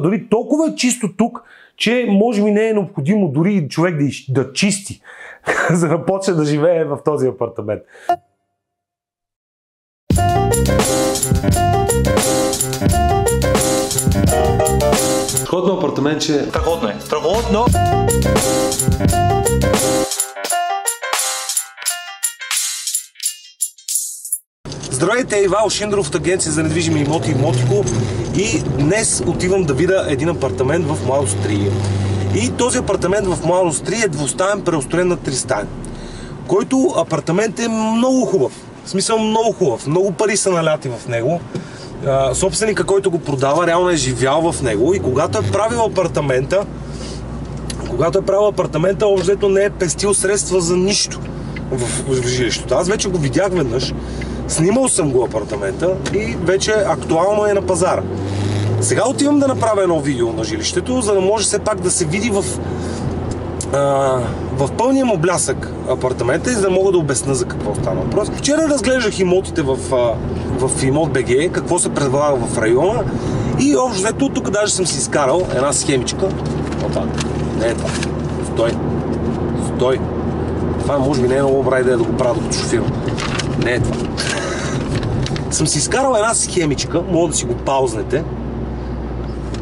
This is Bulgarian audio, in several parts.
Дори толкова е чисто тук, че може би не е необходимо дори човек да чисти, за да почне да живее в този апартамент. Страхотно апартаментче. Страхотно е. Страхотно! Здравейте, Ивайло Шиндров от Агенция за недвижими имоти Имотико, и днес отивам да видя един апартамент в Младост 3. И този апартамент в Младост 3 е двустаен, преустроен на тристаен, който апартамент е много хубав. В смисъл много хубав. Много пари са наляти в него. Собственика, който го продава, реално е живял в него, и когато е правил апартамента, общо не е пестил средства за нищо в жилището. Аз вече го видях веднъж, снимал съм го апартамента и вече актуално е на пазара. Сега отивам да направя едно видео на жилището, за да може все пак да се види в пълния му блясък апартамента и за да мога да обясня за какво става въпрос. Вчера разглеждах имотите в Имот.bg, какво се предлага в района, и общо взето тук даже съм си изкарал една схемичка. Не е това. Стой. Това може би не е много добра идея да го правя докато шофирам. Не е това. Съм си изкарал една схемичка, мога да си го паузнете,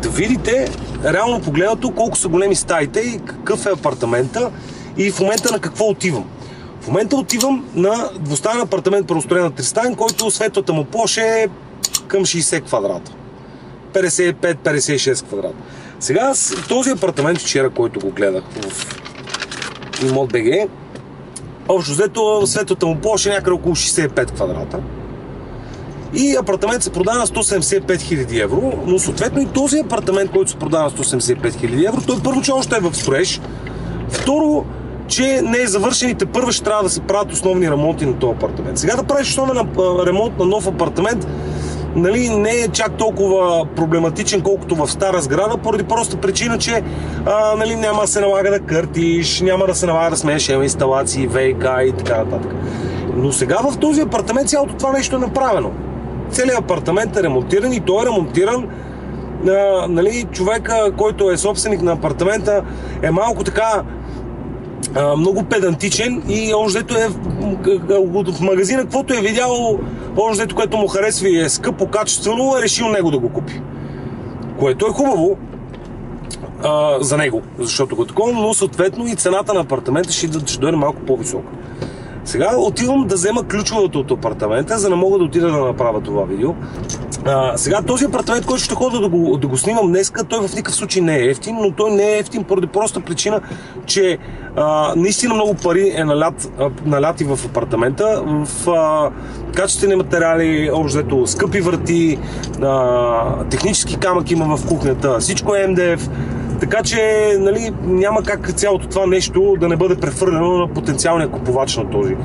да видите реално погледнато колко са големи стаите и какъв е апартамента и в момента на какво отивам. В момента отивам на двустаен апартамент, преустроен на тристаен, който светлата му площ е към 60 квадрата. 55-56 квадрата. Сега този апартамент вчера, който го гледах в Имот.bg, общо взето светлата му площ е някъде около 65 квадрата. И апартамент се продава на 175 000 евро, но съответно и този апартамент, който се продава на 175 000 евро, той първо, че още е в строеж. Второ, че не е завършен и тепърва ще трябва да се правят основни ремонти на този апартамент. Сега да правиш основен ремонт на нов апартамент, нали, не е чак толкова проблематичен, колкото в стара сграда, поради проста причина, че нали, няма да се налага да къртиш, няма да се налага да сменеш инсталации, ВИК и така нататък. Но сега в този апартамент цялото това нещо е направено. Целият апартамент е ремонтиран и той е ремонтиран. Нали, човека, който е собственик на апартамента, е малко така много педантичен и още е в магазина, каквото е видял, още което му харесва и е скъпо, качествено, е решил него да го купи. Което е хубаво за него, защото го е такова, но съответно и цената на апартамента ще дойде малко по-висока. Сега отивам да взема ключовете от апартамента, за да мога да отида да направя това видео. Сега този апартамент, който ще ходя да го снимам днеска, той в никакъв случай не е ефтин, но той не е ефтин поради проста причина, че наистина много пари е наляти в апартамента, в качествени материали, общо скъпи врати, технически камък има в кухнята, всичко е МДФ. Така че нали, няма как цялото това нещо да не бъде прехвърлено на потенциалния купувач на този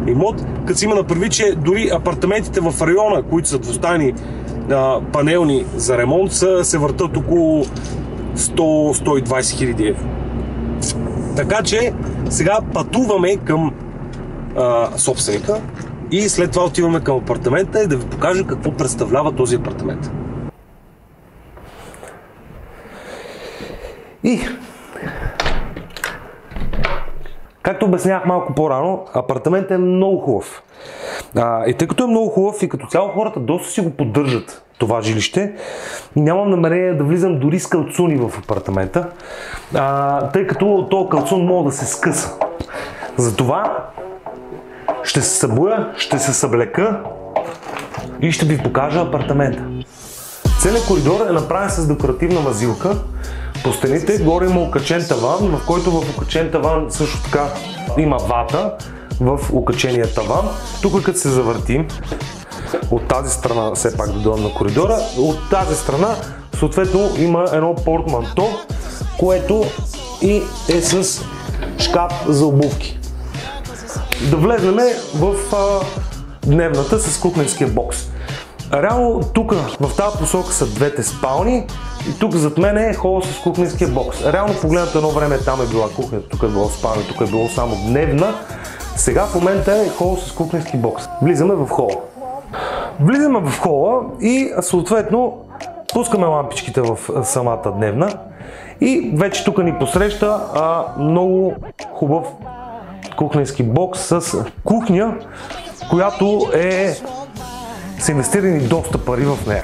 имот. Като си има направи, че дори апартаментите в района, които са двустайни панелни за ремонт, се въртат около 100-120 хиляди евро. Така че сега пътуваме към собственика и след това отиваме към апартамента и да ви покажа какво представлява този апартамент. И както обяснявах малко по-рано, апартаментът е много хубав. И тъй като е много хубав и като цяло хората доста си го поддържат това жилище, нямам намерение да влизам дори с калцуни в апартамента, тъй като този калцун може да се скъса. Затова ще се събуя, ще се съблека и ще ви покажа апартамента. Целият коридор е направен с декоративна мазилка. По стените горе има окачен таван, в който в окачен таван също така има вата в окачения таван. Тук като се завъртим, от тази страна все пак да дойдем на коридора, от тази страна съответно има едно портманто, което и е с шкаф за обувки. Да влезнем в дневната с кухненския бокс. Реално тук в тази посока са двете спални и тук зад мен е хола с кухненския бокс. Реално погледнато едно време там е била кухнята, тук е било спалня, тук е било само дневна. Сега в момента е хола с кухненски бокс. Влизаме в хола. Влизаме в хола и съответно Пускаме лампичките в самата дневна и вече тук ни посреща много хубав кухненски бокс с кухня, която са инвестирани доста пари в нея,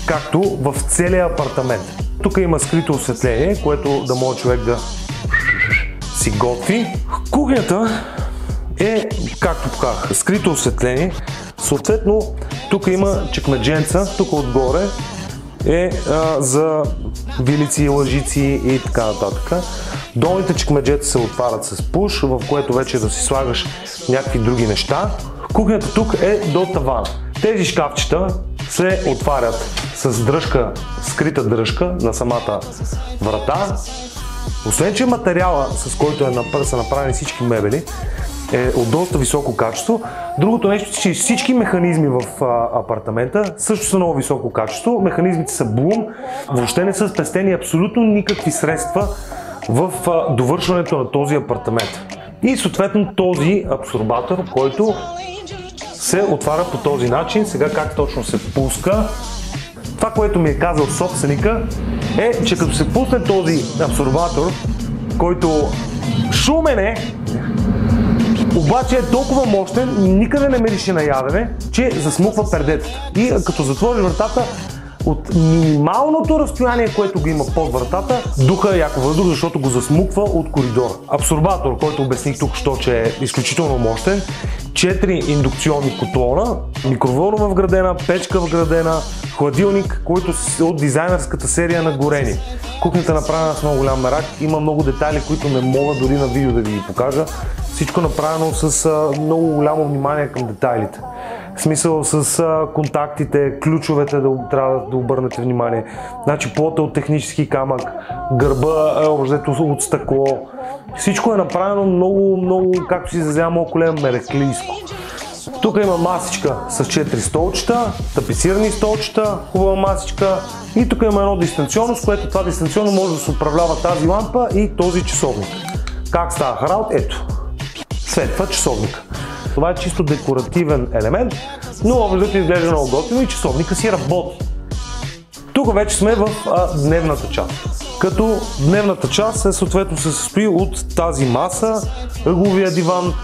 както в целия апартамент. Тук има скрито осветление, което да може човек да си готви. Кухнята е, както показах, скрито осветление. Съответно, тук има чекмедженца, тук отгоре за вилици, лъжици и така нататък. Долните чекмеджета се отварят с пуш, в което вече да си слагаш някакви други неща. Кухнята тук е до тавана. Тези шкафчета се отварят с дръжка, скрита дръжка на самата врата. Освен че материала, с който са направени всички мебели, е от доста високо качество. Другото нещо, че всички механизми в апартамента също са много високо качество. Механизмите са Blum, въобще не са спестени абсолютно никакви средства в довършването на този апартамент. И съответно този абсорбатор, който се отваря по този начин. Сега как точно се пуска? Това, което ми е казал собственика, е, че като се пусне този абсорбатор, който шумен е, обаче е толкова мощен, никъде не мирише на ядене, че засмуква пердетата. И като затвориш вратата, от минималното разстояние, което го има под вратата, духа яко въздух, защото го засмуква от коридора. Абсорбатор, който обясних тук, че е изключително мощен, 4 индукционни котлона, микроволнова вградена, печка вградена, хладилник, който е от дизайнерската серия на Горени. Кухнята е направена с много голям мерак, има много детайли, които не мога дори на видео да ви ги покажа. Всичко направено с много голямо внимание към детайлите. В смисъл с контактите, ключовете трябва да обърнете внимание. Значи плота от технически камък, гърба е общо от стъкло. Всичко е направено много, както си изразява моят колега, мераклийско. Тук има масичка с 4 столчета, тапицирани столчета, хубава масичка. И тук има едно дистанционно, с което това дистанционно може да се управлява тази лампа и този часовник. Как става работа? Ето, светва часовника. Това е чисто декоративен елемент, но общо изглежда много готино и часовника си работи. Тук вече сме в дневната част. Като дневната част съответно се състои от тази маса, ъгловия диван,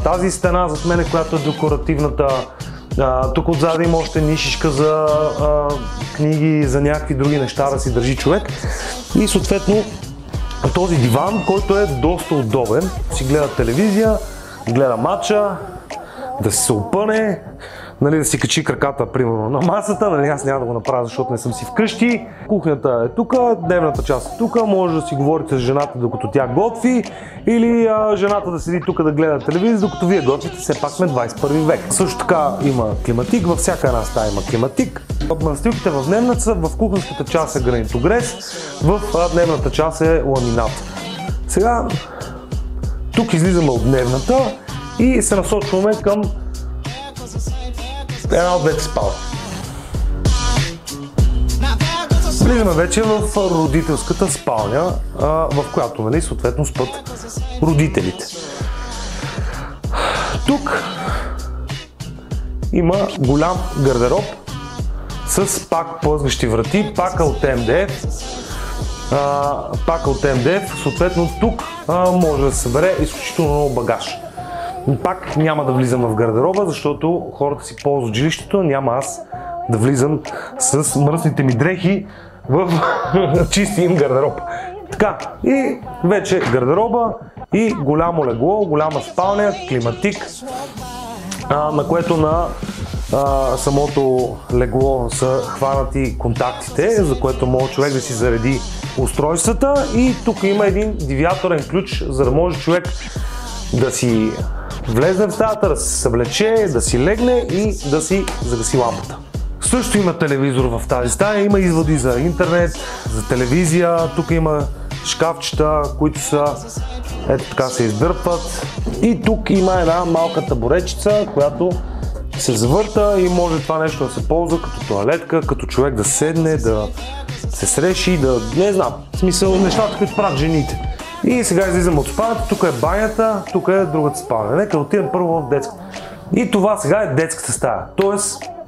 тази стена зад мене, която е декоративната. Тук отзад има още нишичка за книги, за някакви други неща да си държи човек. И съответно този диван, който е доста удобен, си гледа телевизия, гледа матча, да се опъне, да си качи краката примерно на масата, аз няма да го направя, защото не съм си вкъщи. Кухнята е тук, дневната част е тук, може да си говорите с жената докато тя готви или жената да седи тук да гледа телевизия, докато вие готвите, все пак сме 21 век. Също така има климатик, във всяка една стая има климатик. Настилките в дневната, в кухненската част е гранитогрес, в дневната част е ламинат. Сега тук излизаме от дневната и се насочваме към една от двете спални. Влизаме вече в родителската спалня, в която съответно спят родителите. Тук има голям гардероб с пак плъзгащи врати, пака от МДФ, съответно тук може да се събере изключително много багаж. Пак няма да влизам в гардероба, защото хората си ползват жилището, няма аз да влизам с мръсните ми дрехи в чисти им гардероб. Така, и вече гардероба и голямо легло, голяма спалня, климатик, на което на самото легло са хванати контактите, за което може човек да си зареди устройствата, и тук има един девиаторен ключ, за да може човек да си влезе в стаята, да се съвлече, да си легне и да си загаси лампата. Също има телевизор в тази стая, има изводи за интернет, за телевизия, тук има шкафчета, които са ето така се издърпват, и тук има една малка табуретчица, която се завърта и може това нещо да се ползва като тоалетка, като човек да седне, да се среши, да не знам, в смисъл нещата, които правят жените. И сега излизам от спалнята, тук е банята, тук е другата спалня. Нека отидем първо в детската. И това сега е детската стая, т.е.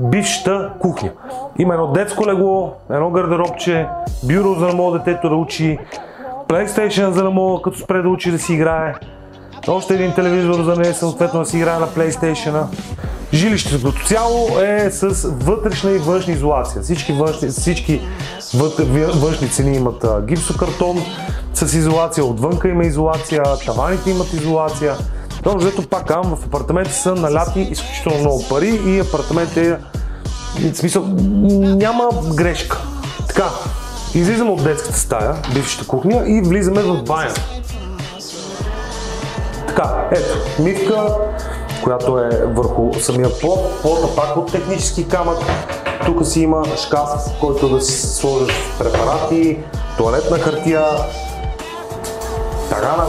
бившата кухня. Има едно детско легло, едно гардеробче, бюро за да може детето да учи, PlayStation за да може като спре да учи да си играе, още един телевизор за да не съответно да си играе на PlayStation-а. Жилището като цяло е с вътрешна и външна изолация. Всички външни цени имат гипсокартон с изолация, отвънка има изолация, таваните имат изолация. Добре, зато пак казвам, в апартаментите са наляти изключително много пари и апартаментите, в смисъл, няма грешка. Така, излизаме от детската стая, бившата кухня и влизаме в баня. Така, ето, мивка, която е върху самия плот, плота пак от технически камък. Тук си има шкаф, в който да си сложиш препарати, тоалетна хартия, тагана.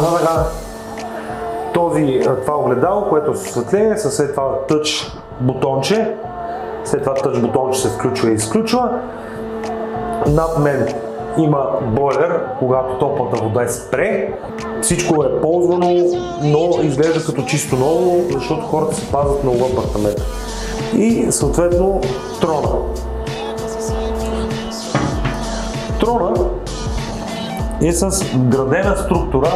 Това огледало, което е с осветление, след това тъч бутонче. След това тъч бутонче се включва и изключва. Над мен има бойлер, когато топлата вода е спре. Всичко е ползвано, но изглежда като чисто ново, защото хората се пазят много апартамента. И съответно трона. Трона е с градена структура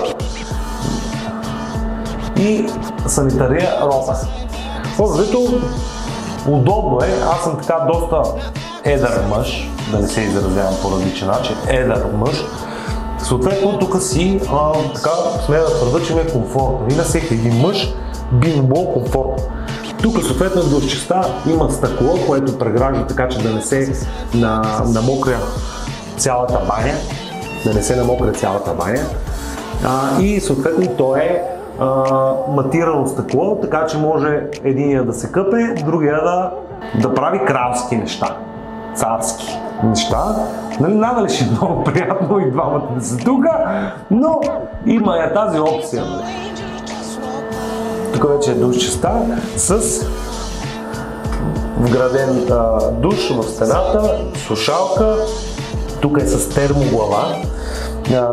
и санитария роба. Общо удобно е, аз съм така доста едър мъж, да не се изразявам по различен начин, едър мъж. Съответно тук си така смея да твърда, че ми е комфортно и на всеки един мъж би ми било комфортно. Тук съответно до частта има стъкло, което прегражда така, че да не се намокря цялата баня. И съответно то е матирано стъкло, така че може единия да се къпе, другия да прави кралски неща, царски неща. Надали ще е много приятно и двамата да са тук, но има и тази опция. Тук вече е душчеста с вграден душ в стената, сушалка, тук е с термоглава,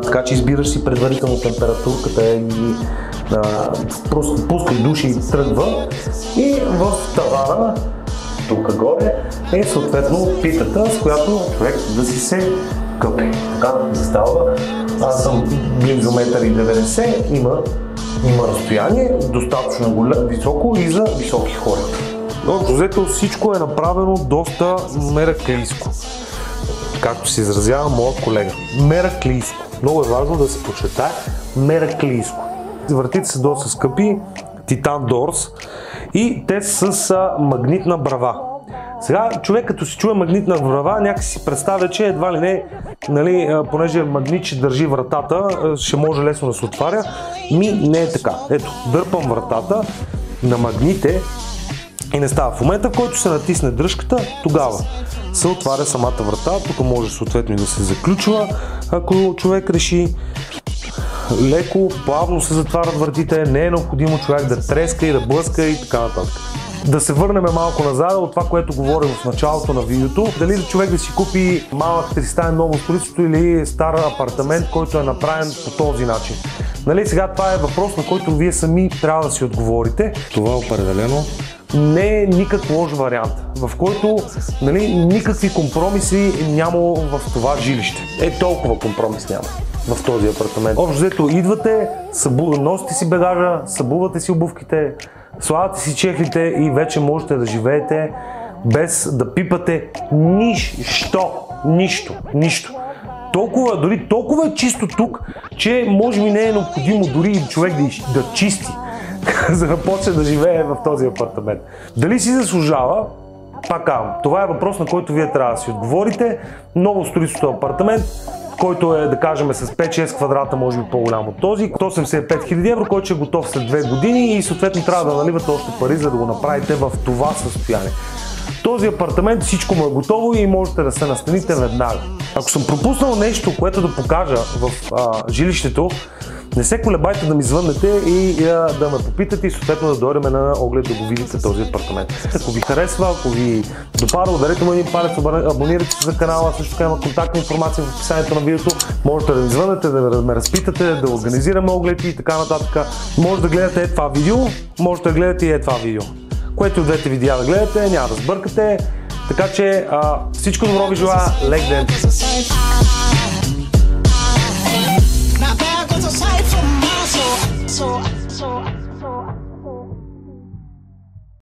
така че избираш си предварително температурката и просто пускай душ и тръгва. И в тавана, тук горе, е съответно питата, с която човек да си се къпе. Така да става. Аз съм близо 1,90 м, има разстояние, достатъчно високо и за високи хора. Общо взето всичко е направено доста мераклийско. Както се изразява моят колега. Мераклийско. Много е важно да се подчертае мераклийско. Вратите са доста скъпи, Титан Doors, и те са с магнитна брава. Сега човек като си чуе магнитна брава, някакси си представя, че едва ли не, нали, понеже магнит ще държи вратата, ще може лесно да се отваря. Не е така. Ето, дърпам вратата на магните и не става. В момента, в който се натисне дръжката, тогава се отваря самата врата. Тук може съответно и да се заключва, ако човек реши. Леко, плавно се затварят вратите, не е необходимо човек да треска и да блъска и така нататък. Да се върнем малко назад от това, което говорим в началото на видеото. Дали човек да си купи малък тристаен ново строителство или стар апартамент, който е направен по този начин. Нали, сега това е въпрос, на който вие сами трябва да си отговорите. Това определено не е никак лош вариант, в който, нали, никакви компромиси няма в това жилище. Толкова компромис няма в този апартамент. Общо взето идвате, носите си багажа, събувате си обувките, слагате си чехлите и вече можете да живеете без да пипате нищо. Дори толкова е чисто тук, че може би не е необходимо дори човек да чисти, за да почне да живее в този апартамент. Дали си заслужава? Пак казвам, това е въпрос, на който вие трябва да си отговорите. Ново строителство апартамент, който е, да кажем, с 5-6 квадрата, може би по-голям от този, 85 000 евро, който ще е готов след 2 години и съответно трябва да наливате още пари, за да го направите в това състояние. Този апартамент всичко му е готово и можете да се настаните веднага. Ако съм пропуснал нещо, което да покажа в жилището, не се колебайте да ми звъннете и да ме попитате и съответно да дойдем на оглед да го видите този апартамент. Ако ви харесва, ако ви допада, ударете му един палец, абонирайте се за канала, също така има контактна информация в описанието на видеото. Можете да ми звънете, да ме разпитате, да организираме огледи и така нататък. Може да гледате това видео, можете да гледате и това видео. което от двете видеа да гледате, няма да сбъркате. Така че всичко добро ви желая, лек ден!